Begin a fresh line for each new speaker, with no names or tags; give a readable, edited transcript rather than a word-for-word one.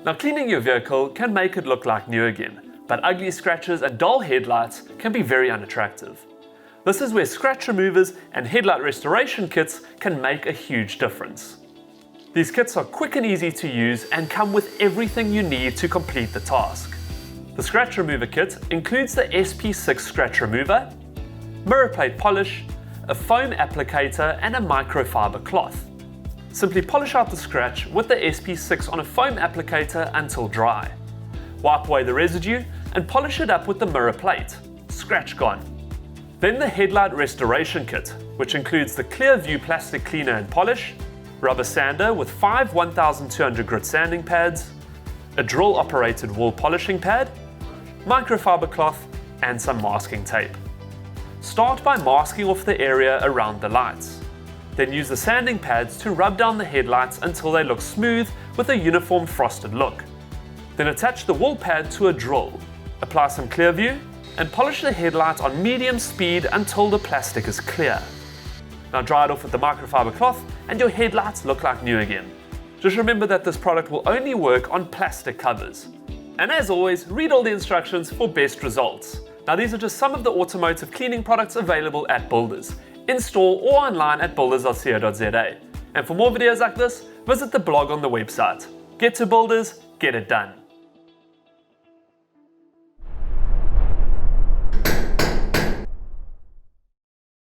Now, cleaning your vehicle can make it look like new again, but ugly scratches and dull headlights can be very unattractive. This is where scratch removers and headlight restoration kits can make a huge difference. These kits are quick and easy to use and come with everything you need to complete the task. The scratch remover kit includes the SP6 scratch remover, mirror plate polish, a foam applicator and a microfiber cloth. Simply polish out the scratch with the SP6 on a foam applicator until dry. Wipe away the residue and polish it up with the mirror plate. Scratch gone. Then the headlight restoration kit, which includes the clear view plastic cleaner and polish, rubber sander with 5 1200 grit sanding pads, a drill operated wall polishing pad, microfiber cloth and some masking tape. Start by masking off the area around the lights. Then use the sanding pads to rub down the headlights until they look smooth with a uniform frosted look. Then attach the wall pad to a drill, apply some clear view and polish the headlight on medium speed until the plastic is clear. Now dry it off with the microfiber cloth and your headlights look like new again. Just remember that this product will only work on plastic covers. And as always, read all the instructions for best results. Now these are just some of the automotive cleaning products available at Builders, in store or online at builders.co.za. And for more videos like this, visit the blog on the website. Get to Builders, get it done.